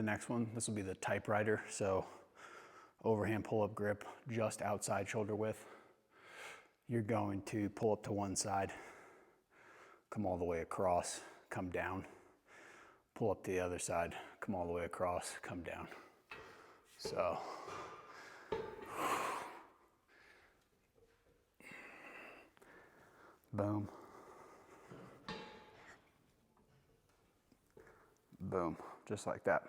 The next one, this will be the typewriter. So overhand pull-up grip, just outside shoulder width. You're going to pull up to one side, come all the way across, come down, pull up to the other side, come all the way across, come down. So, boom, boom, just like that.